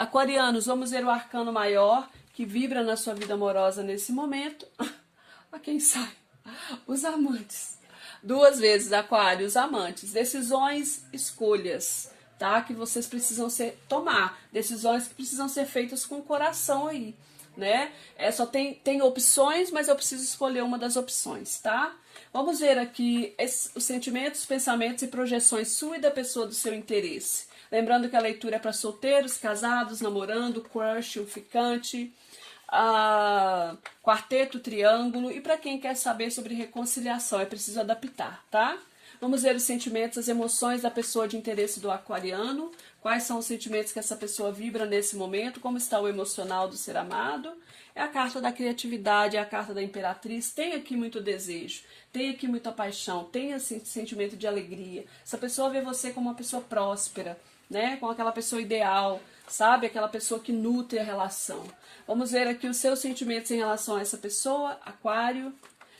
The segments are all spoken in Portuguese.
Aquarianos, vamos ver o arcano maior que vibra na sua vida amorosa nesse momento. A quem sai? Os amantes. Duas vezes, Aquário, os amantes. Decisões, escolhas, tá? Que vocês precisam tomar. Decisões que precisam ser feitas com o coração aí, né? Só tem opções, mas eu preciso escolher uma das opções, tá? Vamos ver aqui os sentimentos, pensamentos e projeções sua e da pessoa do seu interesse. Lembrando que a leitura é para solteiros, casados, namorando, crush, o ficante, quarteto, triângulo, e para quem quer saber sobre reconciliação, é preciso adaptar, tá? Vamos ver os sentimentos, as emoções da pessoa de interesse do aquariano, quais são os sentimentos que essa pessoa vibra nesse momento, como está o emocional do ser amado. É a carta da criatividade, é a carta da imperatriz, tem aqui muito desejo, tem aqui muita paixão, tem esse sentimento de alegria. Essa pessoa vê você como uma pessoa próspera, né? Como aquela pessoa ideal, sabe? Aquela pessoa que nutre a relação. Vamos ver aqui os seus sentimentos em relação a essa pessoa, Aquário.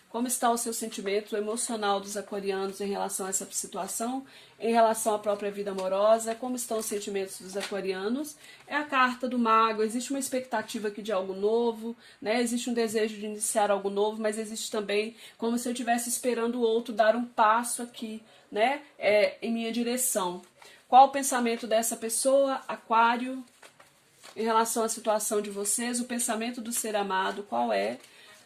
Como está o seu sentimento emocional dos aquarianos em relação a essa situação, em relação à própria vida amorosa, como estão os sentimentos dos aquarianos. É a carta do mago, existe uma expectativa aqui de algo novo, né? Existe um desejo de iniciar algo novo, mas existe também como se eu estivesse esperando o outro dar um passo aqui, né? Em minha direção. Qual o pensamento dessa pessoa, Aquário, em relação à situação de vocês? O pensamento do ser amado, qual é?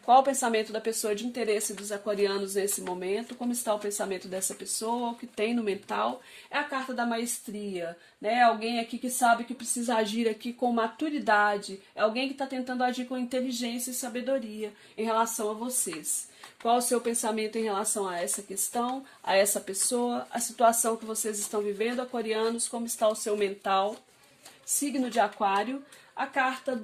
Qual o pensamento da pessoa de interesse dos aquarianos nesse momento? Como está o pensamento dessa pessoa? O que tem no mental? É a carta da maestria, né? Alguém aqui que sabe que precisa agir aqui com maturidade. É alguém que está tentando agir com inteligência e sabedoria em relação a vocês. Qual o seu pensamento em relação a essa questão, a essa pessoa, a situação que vocês estão vivendo, aquarianos? Como está o seu mental? Signo de Aquário. A carta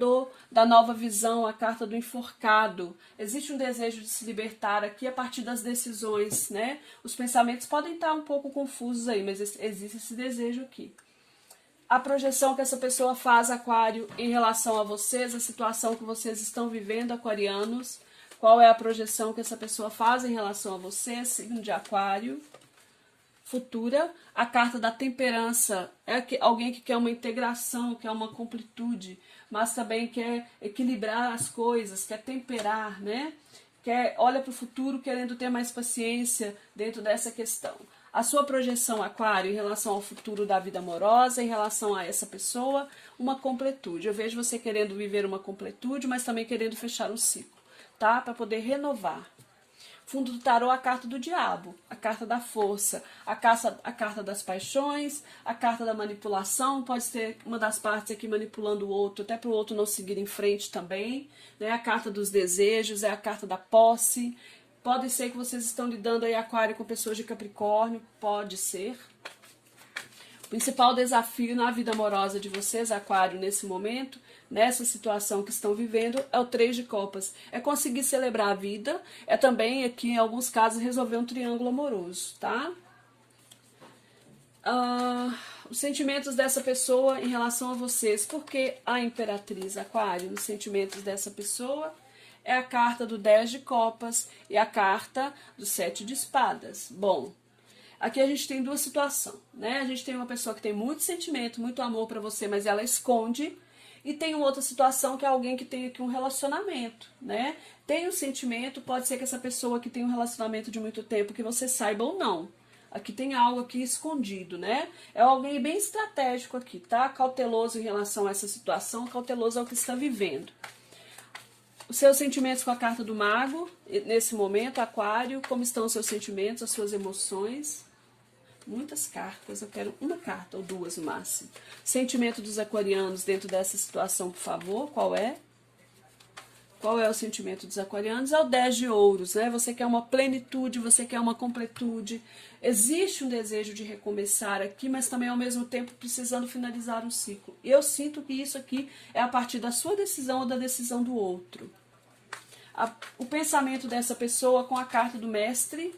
da nova visão, a carta do enforcado. Existe um desejo de se libertar aqui a partir das decisões, né? Os pensamentos podem estar um pouco confusos aí, mas existe esse desejo aqui. A projeção que essa pessoa faz, Aquário, em relação a vocês, a situação que vocês estão vivendo, aquarianos. Qual é a projeção que essa pessoa faz em relação a vocês, signo de Aquário? Futura, a carta da temperança, é alguém que quer uma integração, quer uma completude, mas também quer equilibrar as coisas, quer temperar, né? Olha para o futuro querendo ter mais paciência dentro dessa questão. A sua projeção, Aquário, em relação ao futuro da vida amorosa, em relação a essa pessoa, uma completude. Eu vejo você querendo viver uma completude, mas também querendo fechar um ciclo, tá? Para poder renovar. Fundo do tarô, a carta do diabo, a carta da força, a carta das paixões, a carta da manipulação, pode ser uma das partes aqui manipulando o outro, até para o outro não seguir em frente também, né? A carta dos desejos, é a carta da posse. Pode ser que vocês estão lidando aí, Aquário, com pessoas de Capricórnio, pode ser. O principal desafio na vida amorosa de vocês, Aquário, nesse momento, nessa situação que estão vivendo, é o 3 de copas. É conseguir celebrar a vida, é também aqui, em alguns casos, resolver um triângulo amoroso, tá? Os sentimentos dessa pessoa em relação a vocês. Por que a Imperatriz, Aquário, nos sentimentos dessa pessoa? É a carta do 10 de copas e a carta do 7 de espadas. Bom, aqui a gente tem duas situações, né? A gente tem uma pessoa que tem muito sentimento, muito amor pra você, mas ela esconde. E tem uma outra situação que é alguém que tem aqui um relacionamento, né? Tem um sentimento, pode ser que essa pessoa que tem um relacionamento de muito tempo, que você saiba ou não. Aqui tem algo aqui escondido, né? É alguém bem estratégico aqui, tá? Cauteloso em relação a essa situação, cauteloso ao que está vivendo. Os seus sentimentos com a carta do mago, nesse momento, Aquário, como estão os seus sentimentos, as suas emoções? Muitas cartas, eu quero uma carta ou duas no máximo. Sentimento dos aquarianos dentro dessa situação, por favor, qual é? Qual é o sentimento dos aquarianos? É o 10 de ouros, né? Você quer uma plenitude, você quer uma completude. Existe um desejo de recomeçar aqui, mas também ao mesmo tempo precisando finalizar um ciclo. E eu sinto que isso aqui é a partir da sua decisão ou da decisão do outro. O pensamento dessa pessoa com a carta do mestre,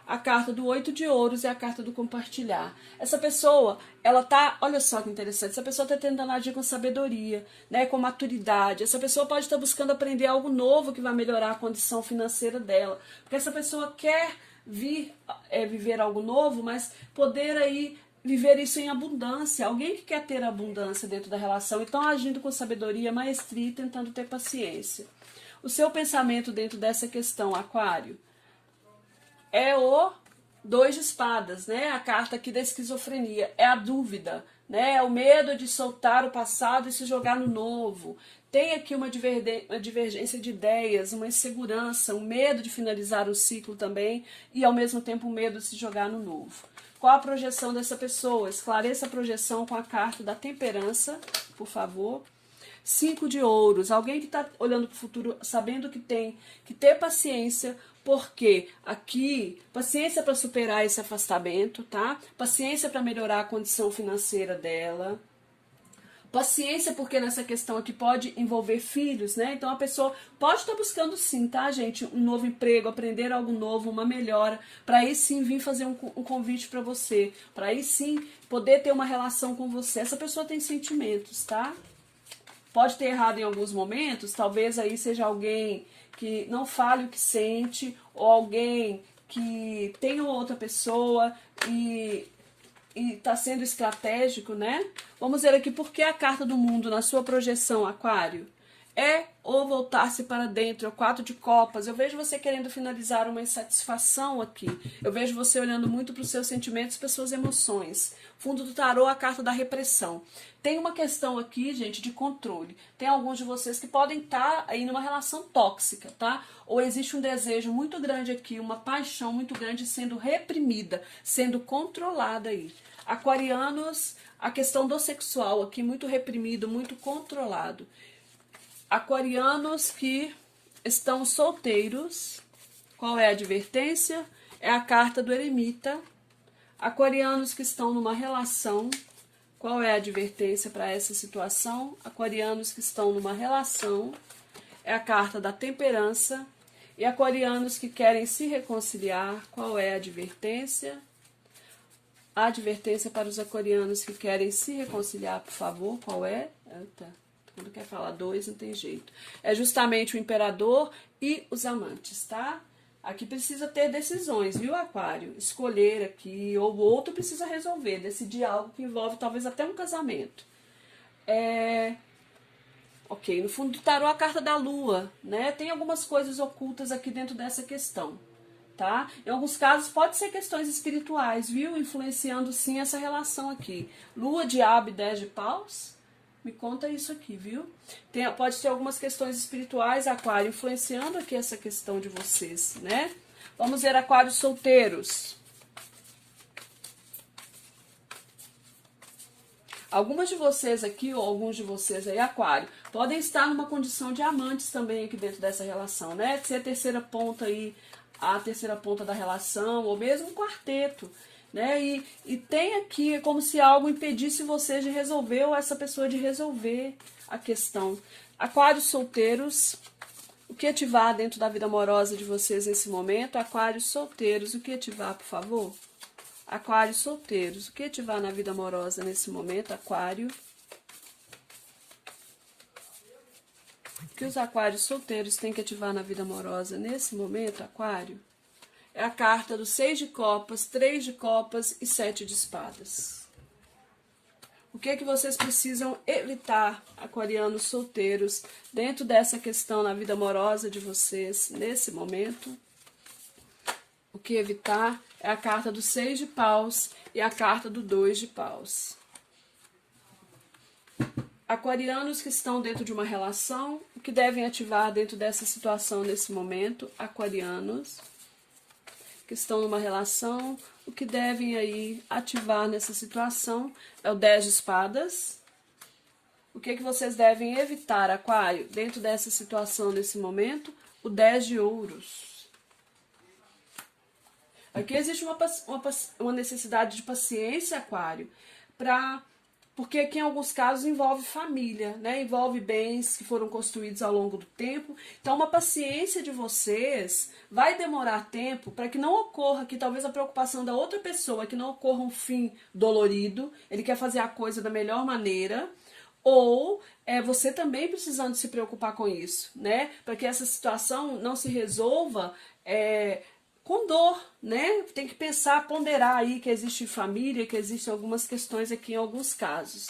a carta do 8 de ouros e a carta do compartilhar. Essa pessoa, ela tá, olha só que interessante, essa pessoa tá tentando agir com sabedoria, né, com maturidade. Essa pessoa pode estar buscando aprender algo novo que vai melhorar a condição financeira dela. Porque essa pessoa quer viver algo novo, mas poder aí viver isso em abundância. Alguém que quer ter abundância dentro da relação, então agindo com sabedoria, maestria e tentando ter paciência. O seu pensamento dentro dessa questão, Aquário, é o 2 de espadas, né? A carta aqui da esquizofrenia. É a dúvida, né? É o medo de soltar o passado e se jogar no novo. Tem aqui uma divergência de ideias, uma insegurança, um medo de finalizar o ciclo também e, ao mesmo tempo, o medo de se jogar no novo. Qual a projeção dessa pessoa? Esclareça a projeção com a carta da temperança, por favor. 5 de ouros. Alguém que está olhando para o futuro, sabendo que tem que ter paciência, porque aqui, paciência para superar esse afastamento, tá? Paciência para melhorar a condição financeira dela. Paciência, porque nessa questão aqui pode envolver filhos, né? Então a pessoa pode estar buscando sim, tá, gente? Um novo emprego, aprender algo novo, uma melhora, para aí sim vir fazer um convite para você, para aí sim poder ter uma relação com você. Essa pessoa tem sentimentos, tá? Pode ter errado em alguns momentos, talvez aí seja alguém que não fale o que sente, ou alguém que tem uma outra pessoa e está sendo estratégico, né? Vamos ver aqui por que a carta do mundo na sua projeção, Aquário, é ou voltar-se para dentro, é o 4 de copas. Eu vejo você querendo finalizar uma insatisfação aqui. Eu vejo você olhando muito para os seus sentimentos, para as suas emoções. Fundo do tarô, a carta da repressão. Tem uma questão aqui, gente, de controle. Tem alguns de vocês que podem estar aí numa relação tóxica, tá? Ou existe um desejo muito grande aqui, uma paixão muito grande sendo reprimida, sendo controlada aí. Aquarianos, a questão do sexual aqui muito reprimido, muito controlado. Aquarianos que estão solteiros, qual é a advertência? É a carta do eremita. Aquarianos que estão numa relação, qual é a advertência para essa situação? Aquarianos que estão numa relação, é a carta da temperança. E aquarianos que querem se reconciliar, qual é a advertência? A advertência para os aquarianos que querem se reconciliar, por favor, qual é? Eita. Quando quer falar 2, não tem jeito. É justamente o imperador e os amantes, tá? Aqui precisa ter decisões, viu, Aquário? Escolher aqui, ou o outro precisa resolver, decidir algo que envolve talvez até um casamento. Ok, no fundo do tarô a carta da lua, né? Tem algumas coisas ocultas aqui dentro dessa questão, tá? Em alguns casos pode ser questões espirituais, viu? Influenciando sim essa relação aqui. Lua, diabo e 10 de paus. Me conta isso aqui, viu? Pode ter algumas questões espirituais, Aquário, influenciando aqui essa questão de vocês, né? Vamos ver Aquários solteiros. Algumas de vocês aqui, ou alguns de vocês aí, Aquário, podem estar numa condição de amantes também aqui dentro dessa relação, né? Ser a terceira ponta aí, a terceira ponta da relação, ou mesmo um quarteto, né? E tem aqui como se algo impedisse você de resolver, ou essa pessoa de resolver a questão. Aquários solteiros, o que ativar dentro da vida amorosa de vocês nesse momento? Aquários solteiros, o que ativar, por favor? Aquários solteiros, o que ativar na vida amorosa nesse momento, Aquário? O que os aquários solteiros têm que ativar na vida amorosa nesse momento, Aquário? É a carta do 6 de copas, 3 de copas e 7 de espadas. O que é que vocês precisam evitar, aquarianos solteiros, dentro dessa questão na vida amorosa de vocês nesse momento? O que evitar é a carta do 6 de paus e a carta do 2 de paus. Aquarianos que estão dentro de uma relação, o que devem ativar dentro dessa situação nesse momento? Aquarianos que estão numa relação, o que devem aí ativar nessa situação é o 10 de espadas. O que vocês devem evitar, Aquário, dentro dessa situação nesse momento? O 10 de ouros. Aqui existe uma necessidade de paciência, Aquário, porque aqui em alguns casos envolve família, né? Envolve bens que foram construídos ao longo do tempo. Então, uma paciência de vocês vai demorar tempo para que não ocorra aqui, talvez a preocupação da outra pessoa, que não ocorra um fim dolorido, ele quer fazer a coisa da melhor maneira, ou você também precisando se preocupar com isso, né? Para que essa situação não se resolva com dor, né? Tem que pensar, ponderar aí que existe família, que existem algumas questões aqui em alguns casos.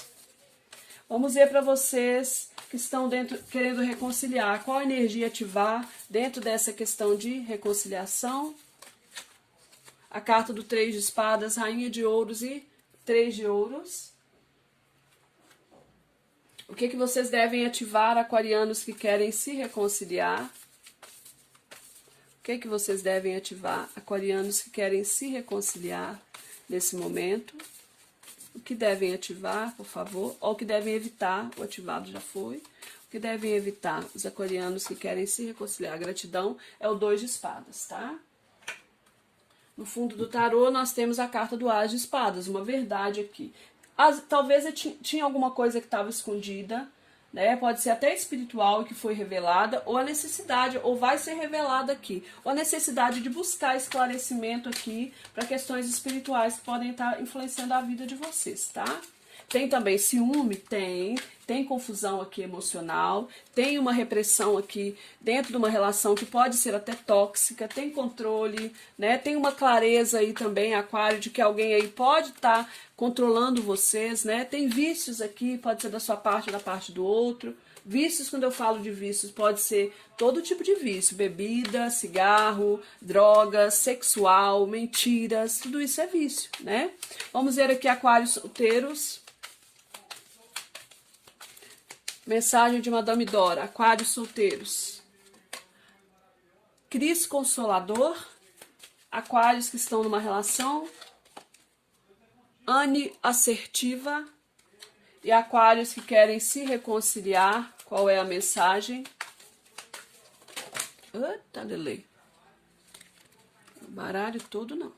Vamos ver para vocês que estão dentro, querendo reconciliar, qual energia ativar dentro dessa questão de reconciliação. A carta do 3 de espadas, rainha de ouros e 3 de ouros. O que vocês devem ativar, aquarianos que querem se reconciliar? O que vocês devem ativar, aquarianos que querem se reconciliar nesse momento? O que devem ativar, por favor? Ou o que devem evitar? O ativado já foi. O que devem evitar os aquarianos que querem se reconciliar? A gratidão é o 2 de espadas, tá? No fundo do tarô, nós temos a carta do As de espadas, uma verdade aqui. Talvez tinha alguma coisa que estava escondida, né? Pode ser até espiritual e que foi revelada, ou a necessidade, ou vai ser revelada aqui, ou a necessidade de buscar esclarecimento aqui para questões espirituais que podem estar influenciando a vida de vocês, tá? Tem também ciúme? Tem confusão aqui emocional, tem uma repressão aqui dentro de uma relação que pode ser até tóxica, tem controle, né? Tem uma clareza aí também, aquário, de que alguém aí pode estar controlando vocês, né? Tem vícios aqui, pode ser da sua parte ou da parte do outro. Vícios, quando eu falo de vícios, pode ser todo tipo de vício, bebida, cigarro, drogas, sexual, mentiras, tudo isso é vício, né? Vamos ver aqui aquários solteiros. Mensagem de Madame Dora, aquários solteiros. Cris Consolador, aquários que estão numa relação. Anne assertiva e aquários que querem se reconciliar. Qual é a mensagem? Eita, Lele. O baralho todo não.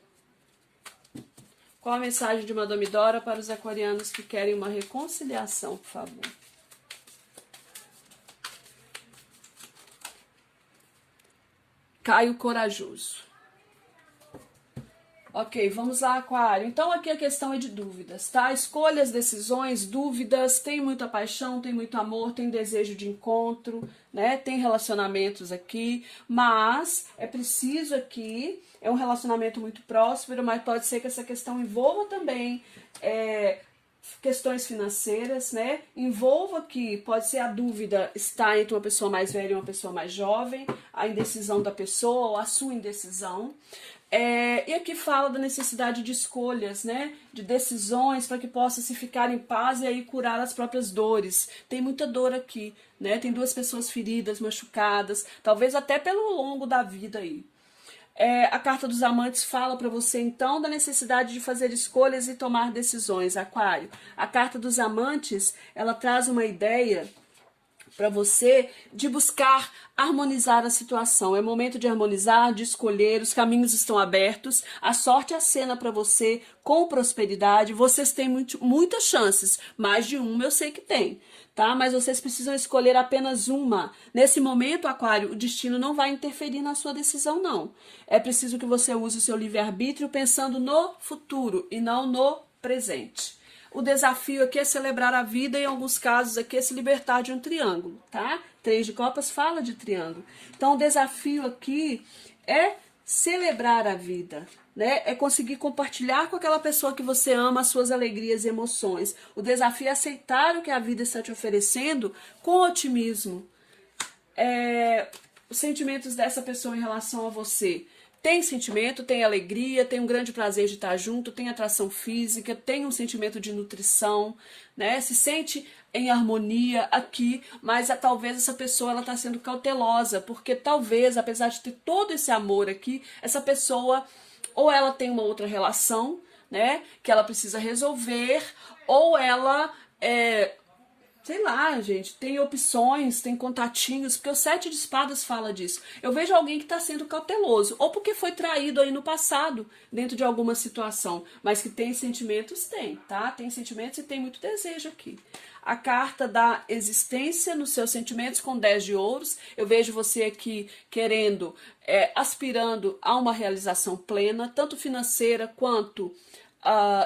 Qual a mensagem de Madame Dora para os aquarianos que querem uma reconciliação, por favor? Caio Corajoso. Ok, vamos lá, aquário. Então aqui a questão é de dúvidas, tá? Escolhas, decisões, dúvidas, tem muita paixão, tem muito amor, tem desejo de encontro, né? Tem relacionamentos aqui, mas é preciso aqui, é um relacionamento muito próspero, mas pode ser que essa questão envolva também questões financeiras, né? Envolva que pode ser a dúvida está entre uma pessoa mais velha e uma pessoa mais jovem, a indecisão da pessoa ou a sua indecisão. E aqui fala da necessidade de escolhas, né? De decisões para que possa se ficar em paz e aí curar as próprias dores. Tem muita dor aqui, né? Tem 2 pessoas feridas, machucadas, talvez até pelo longo da vida aí. A carta dos amantes fala para você, então, da necessidade de fazer escolhas e tomar decisões, aquário. A carta dos amantes, ela traz uma ideia para você de buscar harmonizar a situação. É momento de harmonizar, de escolher, os caminhos estão abertos, a sorte acena para você com prosperidade. Vocês têm muitas chances, mais de uma eu sei que tem, tá? Mas vocês precisam escolher apenas uma. Nesse momento, aquário, o destino não vai interferir na sua decisão, não. É preciso que você use o seu livre-arbítrio pensando no futuro e não no presente. O desafio aqui é celebrar a vida e, em alguns casos, aqui é se libertar de um triângulo, tá? 3 de copas fala de triângulo. Então, o desafio aqui é celebrar a vida, né? É conseguir compartilhar com aquela pessoa que você ama as suas alegrias e emoções. O desafio é aceitar o que a vida está te oferecendo com otimismo. Os sentimentos dessa pessoa em relação a você. Tem sentimento, tem alegria, tem um grande prazer de estar junto, tem atração física, tem um sentimento de nutrição, né? Se sente em harmonia aqui, mas talvez essa pessoa ela está sendo cautelosa, porque talvez, apesar de ter todo esse amor aqui, essa pessoa ou ela tem uma outra relação, né? Que ela precisa resolver, ou ela sei lá, gente, tem opções, tem contatinhos, porque o 7 de espadas fala disso. Eu vejo alguém que está sendo cauteloso, ou porque foi traído aí no passado, dentro de alguma situação, mas que tem sentimentos, tem, tá? Tem sentimentos e tem muito desejo aqui. A carta da existência nos seus sentimentos com 10 de ouros. Eu vejo você aqui querendo, aspirando a uma realização plena, tanto financeira quanto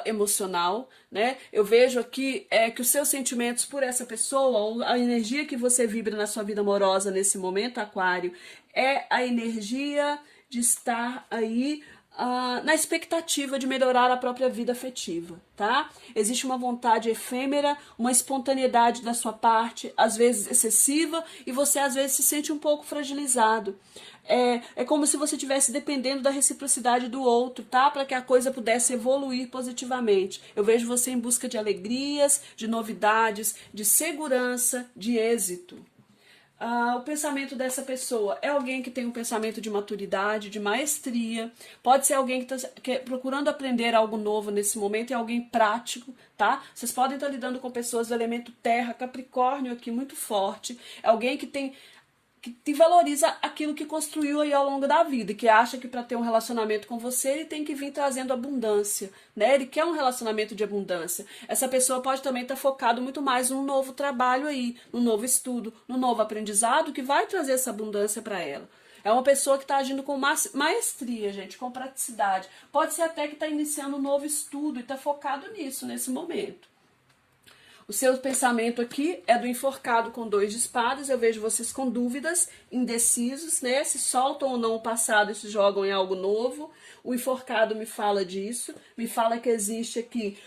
emocional, né? Eu vejo aqui que os seus sentimentos por essa pessoa, ou a energia que você vibra na sua vida amorosa nesse momento, aquário, é a energia de estar aí na expectativa de melhorar a própria vida afetiva, tá? Existe uma vontade efêmera, uma espontaneidade da sua parte, às vezes excessiva, e você às vezes se sente um pouco fragilizado. É como se você estivesse dependendo da reciprocidade do outro, tá? Para que a coisa pudesse evoluir positivamente. Eu vejo você em busca de alegrias, de novidades, de segurança, de êxito. O pensamento dessa pessoa é alguém que tem um pensamento de maturidade, de maestria, pode ser alguém que está procurando aprender algo novo nesse momento, é alguém prático, tá? Vocês podem estar lidando com pessoas do elemento terra, Capricórnio aqui muito forte, é alguém que te valoriza aquilo que construiu aí ao longo da vida, que acha que para ter um relacionamento com você, ele tem que vir trazendo abundância, né? Ele quer um relacionamento de abundância. Essa pessoa pode também estar focado muito mais num novo trabalho aí, num novo estudo, num novo aprendizado, que vai trazer essa abundância para ela. É uma pessoa que está agindo com maestria, gente, com praticidade. Pode ser até que está iniciando um novo estudo e está focado nisso, nesse momento. O seu pensamento aqui é do enforcado com 2 de espadas. Eu vejo vocês com dúvidas, indecisos, né? Se soltam ou não o passado e se jogam em algo novo. O enforcado me fala disso. Me fala que existe aqui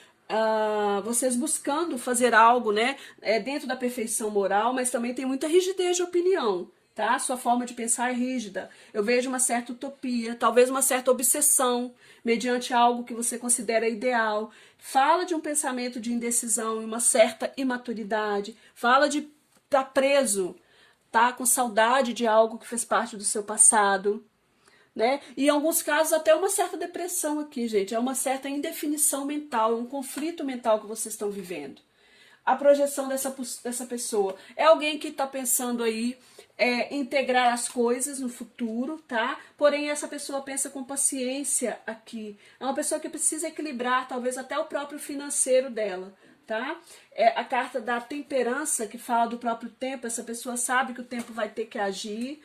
vocês buscando fazer algo, né? Dentro da perfeição moral, mas também tem muita rigidez de opinião. Tá? Sua forma de pensar é rígida. Eu vejo uma certa utopia, talvez uma certa obsessão, mediante algo que você considera ideal. Fala de um pensamento de indecisão e uma certa imaturidade. Fala de estar preso, tá? Com saudade de algo que fez parte do seu passado. Né? E em alguns casos até uma certa depressão aqui, gente. É uma certa indefinição mental, é um conflito mental que vocês estão vivendo. A projeção dessa pessoa é alguém que está pensando aí integrar as coisas no futuro, tá? Porém, essa pessoa pensa com paciência aqui. É uma pessoa que precisa equilibrar, talvez até o próprio financeiro dela, tá? A carta da temperança, que fala do próprio tempo. Essa pessoa sabe que o tempo vai ter que agir,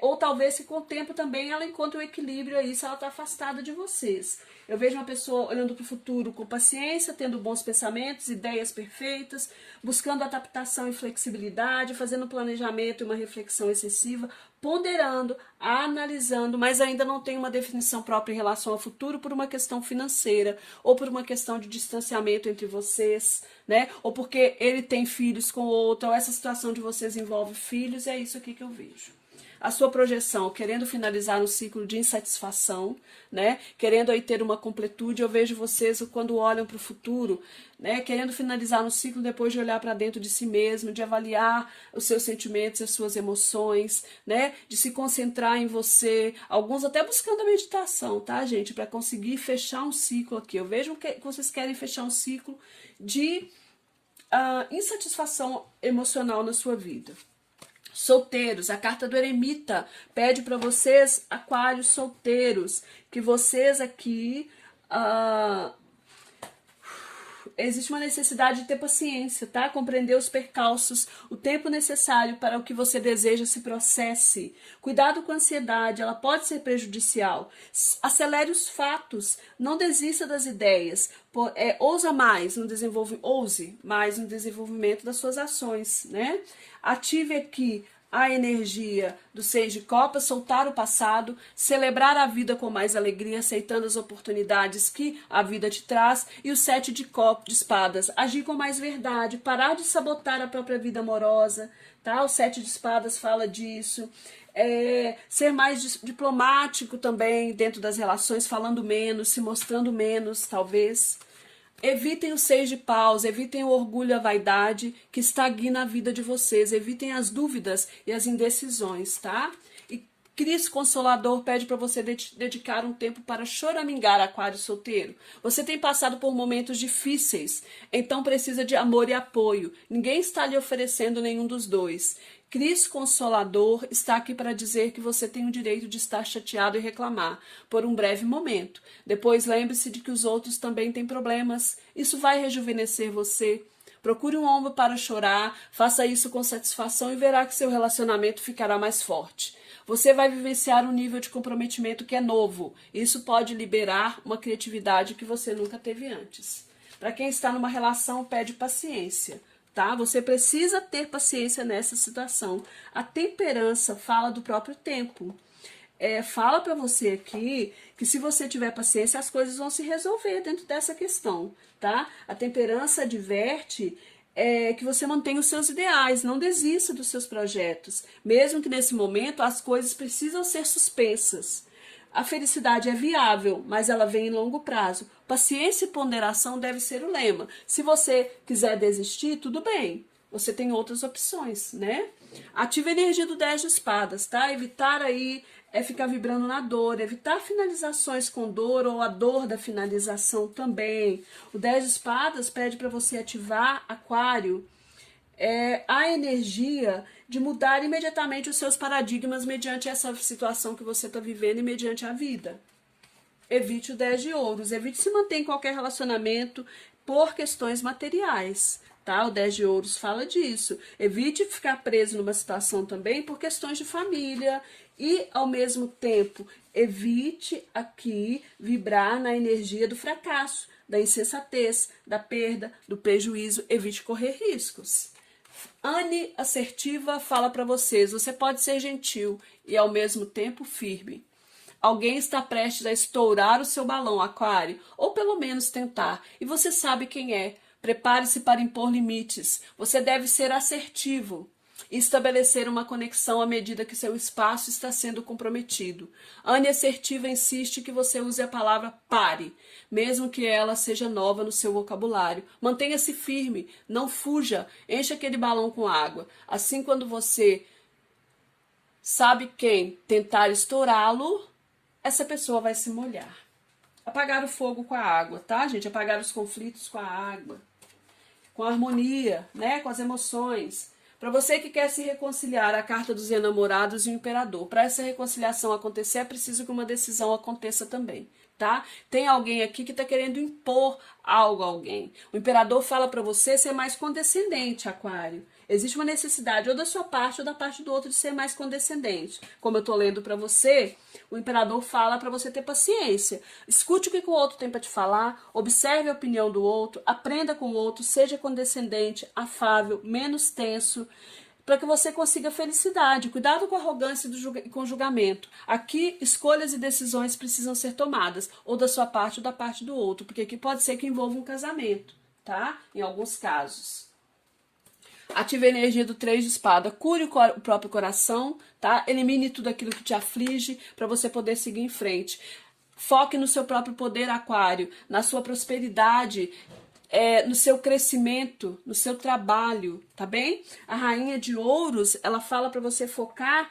ou talvez que com o tempo também ela encontre um equilíbrio aí, se ela está afastada de vocês. Eu vejo uma pessoa olhando para o futuro com paciência, tendo bons pensamentos, ideias perfeitas, buscando adaptação e flexibilidade, fazendo um planejamento e uma reflexão excessiva, ponderando, analisando, mas ainda não tem uma definição própria em relação ao futuro por uma questão financeira ou por uma questão de distanciamento entre vocês, né? Ou porque ele tem filhos com outra, ou essa situação de vocês envolve filhos, é isso aqui que eu vejo. A sua projeção, querendo finalizar um ciclo de insatisfação, né? Querendo aí ter uma completude. Eu vejo vocês quando olham para o futuro, né? Querendo finalizar um ciclo depois de olhar para dentro de si mesmo, de avaliar os seus sentimentos, as suas emoções, né? De se concentrar em você. Alguns até buscando a meditação, tá, gente? Para conseguir fechar um ciclo aqui. Eu vejo que vocês querem fechar um ciclo de insatisfação emocional na sua vida. Solteiros, a carta do eremita pede para vocês, aquários solteiros, que vocês aqui existe uma necessidade de ter paciência, tá? Compreender os percalços, o tempo necessário para o que você deseja se processe. Cuidado com a ansiedade, ela pode ser prejudicial. Acelere os fatos, não desista das ideias. Ouse mais no desenvolvimento das suas ações, né? Ative aqui a energia do 6 de copas, soltar o passado, celebrar a vida com mais alegria, aceitando as oportunidades que a vida te traz, e o 7 de copas, de espadas, agir com mais verdade, parar de sabotar a própria vida amorosa, tá? O 7 de espadas fala disso. Ser mais diplomático também dentro das relações, falando menos, se mostrando menos, talvez. Evitem o 6 de paus, evitem o orgulho e a vaidade que estagna a vida de vocês. Evitem as dúvidas e as indecisões, tá? E Cristo Consolador pede para você dedicar um tempo para choramingar, aquário solteiro. Você tem passado por momentos difíceis, então precisa de amor e apoio. Ninguém está lhe oferecendo nenhum dos dois. Cristo Consolador está aqui para dizer que você tem o direito de estar chateado e reclamar por um breve momento. Depois lembre-se de que os outros também têm problemas. Isso vai rejuvenescer você. Procure um ombro para chorar, faça isso com satisfação e verá que seu relacionamento ficará mais forte. Você vai vivenciar um nível de comprometimento que é novo. Isso pode liberar uma criatividade que você nunca teve antes. Para quem está numa relação, pede paciência. Tá? Você precisa ter paciência nessa situação. A temperança fala do próprio tempo. fala para você aqui que se você tiver paciência, as coisas vão se resolver dentro dessa questão, tá? A temperança adverte que você mantenha os seus ideais, não desista dos seus projetos, mesmo que nesse momento as coisas precisam ser suspensas. A felicidade é viável, mas ela vem em longo prazo. Paciência e ponderação deve ser o lema. Se você quiser desistir, tudo bem. Você tem outras opções, né? Ativa a energia do 10 de espadas, tá? Evitar aí ficar vibrando na dor, evitar finalizações com dor ou a dor da finalização também. O 10 de espadas pede para você ativar, Aquário, a energia de mudar imediatamente os seus paradigmas mediante essa situação que você está vivendo e mediante a vida. Evite o 10 de ouros, evite se manter em qualquer relacionamento por questões materiais, tá? O 10 de ouros fala disso. Evite ficar preso numa situação também por questões de família e, ao mesmo tempo, evite aqui vibrar na energia do fracasso, da insensatez, da perda, do prejuízo. Evite correr riscos. Anne assertiva fala para vocês, você pode ser gentil e ao mesmo tempo firme. Alguém está prestes a estourar o seu balão, Aquário, ou pelo menos tentar, e você sabe quem é. Prepare-se para impor limites. Você deve ser assertivo e estabelecer uma conexão à medida que seu espaço está sendo comprometido. Anne assertiva insiste que você use a palavra pare, mesmo que ela seja nova no seu vocabulário. Mantenha-se firme, não fuja, encha aquele balão com água. Assim, quando você sabe quem tentar estourá-lo, essa pessoa vai se molhar. Apagar o fogo com a água, tá, gente? Apagar os conflitos com a água. Com a harmonia, né? Com as emoções. Para você que quer se reconciliar, a carta dos enamorados e o imperador. Para essa reconciliação acontecer, é preciso que uma decisão aconteça também, tá? Tem alguém aqui que está querendo impor algo a alguém. O imperador fala para você ser mais condescendente, Aquário. Existe uma necessidade ou da sua parte ou da parte do outro de ser mais condescendente. Como eu estou lendo para você, o imperador fala para você ter paciência. Escute o que o outro tem para te falar, observe a opinião do outro, aprenda com o outro, seja condescendente, afável, menos tenso, para que você consiga felicidade. Cuidado com a arrogância e com o julgamento. Aqui, escolhas e decisões precisam ser tomadas, ou da sua parte ou da parte do outro, porque aqui pode ser que envolva um casamento, tá? Em alguns casos. Ative a energia do 3 de espada, cure o próprio coração, tá? Elimine tudo aquilo que te aflige para você poder seguir em frente. Foque no seu próprio poder, Aquário, na sua prosperidade, no seu crescimento, no seu trabalho, tá bem? A rainha de ouros, ela fala para você focar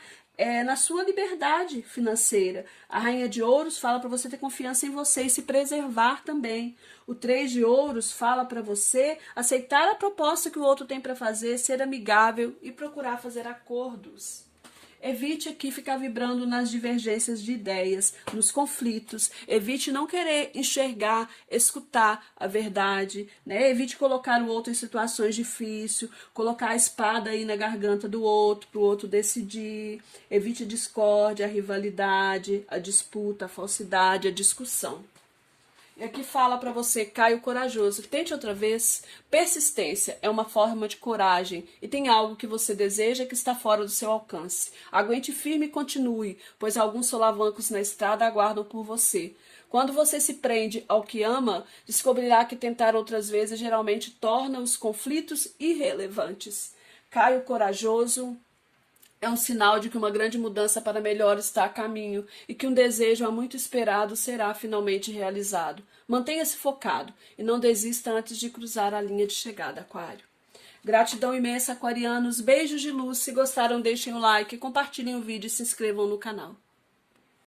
na sua liberdade financeira. A rainha de ouros fala para você ter confiança em você e se preservar também. O 3 de ouros fala para você aceitar a proposta que o outro tem para fazer, ser amigável e procurar fazer acordos. Evite aqui ficar vibrando nas divergências de ideias, nos conflitos. Evite não querer enxergar, escutar a verdade, né? Evite colocar o outro em situações difíceis, colocar a espada aí na garganta do outro, para o outro decidir. Evite a discórdia, a rivalidade, a disputa, a falsidade, a discussão. E aqui fala para você, Caio corajoso, tente outra vez. Persistência é uma forma de coragem e tem algo que você deseja que está fora do seu alcance. Aguente firme e continue, pois alguns solavancos na estrada aguardam por você. Quando você se prende ao que ama, descobrirá que tentar outras vezes geralmente torna os conflitos irrelevantes. Caio corajoso é um sinal de que uma grande mudança para melhor está a caminho e que um desejo há muito esperado será finalmente realizado. Mantenha-se focado e não desista antes de cruzar a linha de chegada, Aquário. Gratidão imensa, aquarianos. Beijos de luz. Se gostaram, deixem o like, compartilhem o vídeo e se inscrevam no canal.